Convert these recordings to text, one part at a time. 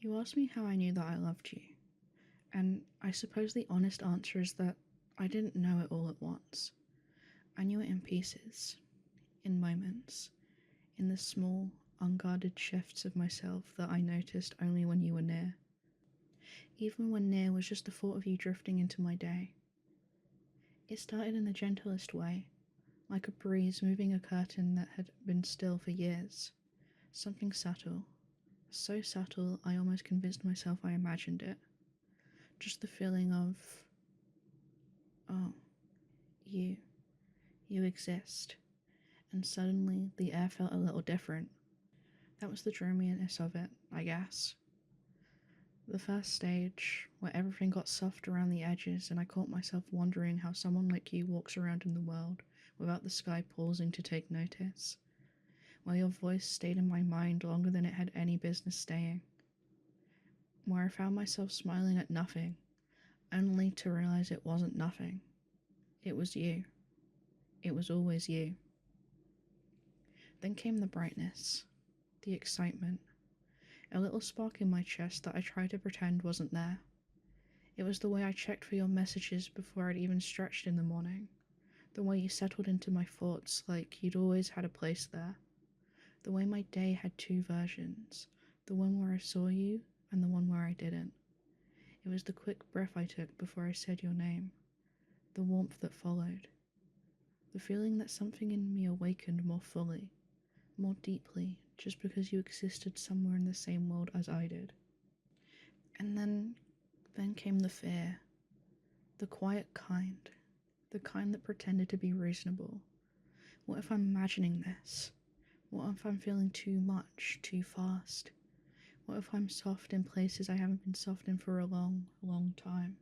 You asked me how I knew that I loved you, and I suppose the honest answer is that I didn't know it all at once. I knew it in pieces, in moments, in the small, unguarded shifts of myself that I noticed only when you were near. Even when near was just the thought of you drifting into my day. It started in the gentlest way, like a breeze moving a curtain that had been still for years. Something subtle. So subtle I almost convinced myself I imagined it. Just the feeling of, oh, you exist. And suddenly the air felt a little different. That was the dreaminess of it, I guess. The first stage, where everything got soft around the edges and I caught myself wondering how someone like you walks around in the world without the sky pausing to take notice. Where your voice stayed in my mind longer than it had any business staying. Where I found myself smiling at nothing, only to realize it wasn't nothing. It was you. It was always you. Then came the brightness, the excitement, a little spark in my chest that I tried to pretend wasn't there. It was the way I checked for your messages before I'd even stretched in the morning, the way you settled into my thoughts like you'd always had a place there, the way my day had two versions, the one where I saw you and the one where I didn't. It was the quick breath I took before I said your name, the warmth that followed, the feeling that something in me awakened more fully, more deeply, just because you existed somewhere in the same world as I did. And then came the fear, the quiet kind, the kind that pretended to be reasonable. What if I'm imagining this? What if I'm feeling too much, too fast? What if I'm soft in places I haven't been soft in for a long, long time?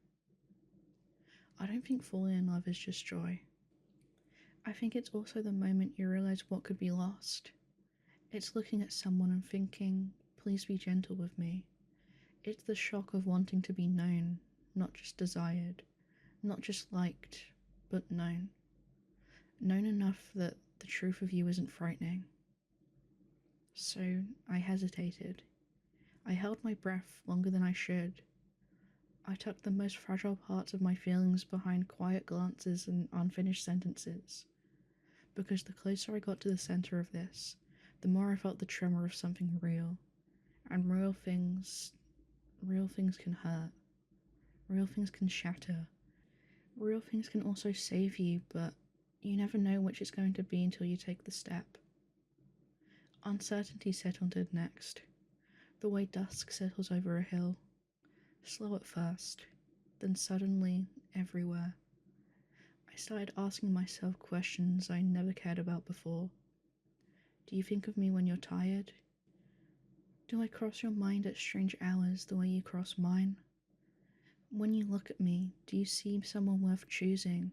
I don't think falling in love is just joy. I think it's also the moment you realize what could be lost. It's looking at someone and thinking, please be gentle with me. It's the shock of wanting to be known, not just desired, not just liked, but known. Known enough that the truth of you isn't frightening. So I hesitated. I held my breath longer than I should. I tucked the most fragile parts of my feelings behind quiet glances and unfinished sentences. Because the closer I got to the center of this, the more I felt the tremor of something real. And real things can hurt. Real things can shatter. Real things can also save you, but you never know which it's going to be until you take the step. Uncertainty settled in next, the way dusk settles over a hill. Slow at first, then suddenly everywhere. I started asking myself questions I never cared about before. Do you think of me when you're tired? Do I cross your mind at strange hours the way you cross mine? When you look at me, do you see someone worth choosing,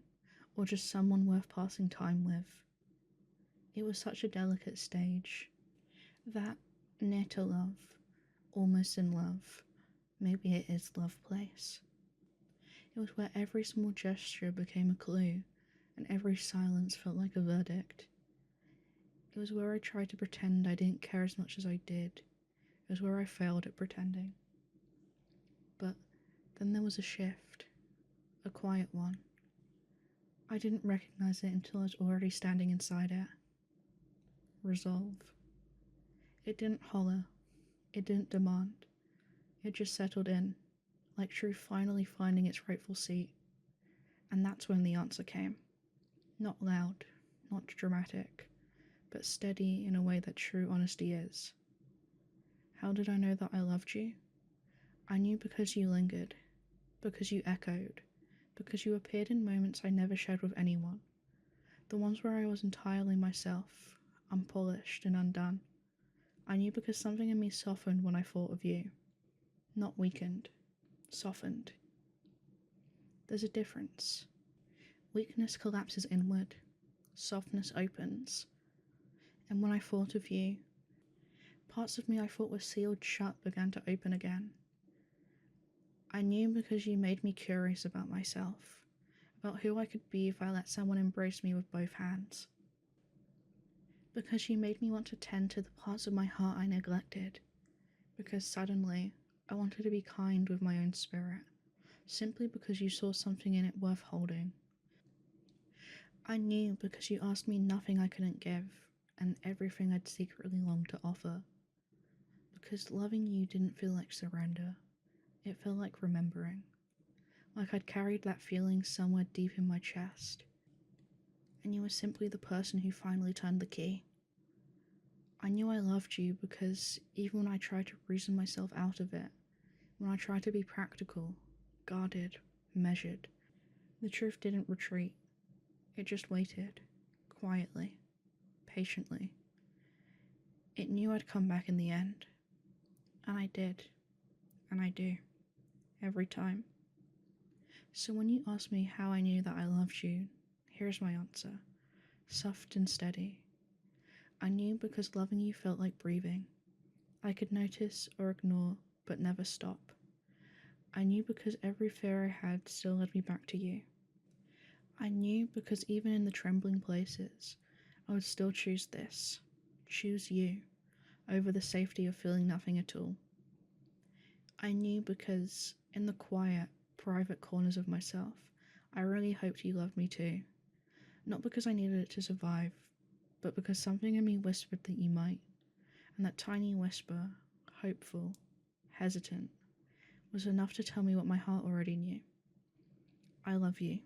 or just someone worth passing time with? It was such a delicate stage. That, near to love, almost in love, maybe it is love place. It was where every small gesture became a clue, and every silence felt like a verdict. It was where I tried to pretend I didn't care as much as I did. It was where I failed at pretending. But then there was a shift, a quiet one. I didn't recognize it until I was already standing inside it. Resolve. It didn't holler. It didn't demand. It just settled in, like truth finally finding its rightful seat. And that's when the answer came. Not loud, not dramatic, but steady in a way that true honesty is. How did I know that I loved you? I knew because you lingered, because you echoed, because you appeared in moments I never shared with anyone. The ones where I was entirely myself, unpolished and undone. I knew because something in me softened when I thought of you. Not weakened, softened. There's a difference. Weakness collapses inward, softness opens. And when I thought of you, parts of me I thought were sealed shut began to open again. I knew because you made me curious about myself, about who I could be if I let someone embrace me with both hands. Because you made me want to tend to the parts of my heart I neglected. Because suddenly, I wanted to be kind with my own spirit, simply because you saw something in it worth holding. I knew because you asked me nothing I couldn't give, and everything I'd secretly longed to offer. Because loving you didn't feel like surrender, it felt like remembering. Like I'd carried that feeling somewhere deep in my chest, and you were simply the person who finally turned the key. I knew I loved you because even when I tried to reason myself out of it, when I tried to be practical, guarded, measured, the truth didn't retreat. It just waited, quietly, patiently. It knew I'd come back in the end. And I did. And I do. Every time. So when you ask me how I knew that I loved you, here's my answer. Soft and steady. I knew because loving you felt like breathing. I could notice or ignore, but never stop. I knew because every fear I had still led me back to you. I knew because even in the trembling places, I would still choose this. Choose you, over the safety of feeling nothing at all. I knew because, in the quiet, private corners of myself, I really hoped you loved me too. Not because I needed it to survive, but because something in me whispered that you might. And that tiny whisper, hopeful, hesitant, was enough to tell me what my heart already knew. I love you.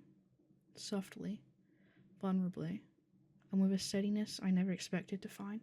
Softly, vulnerably, and with a steadiness I never expected to find.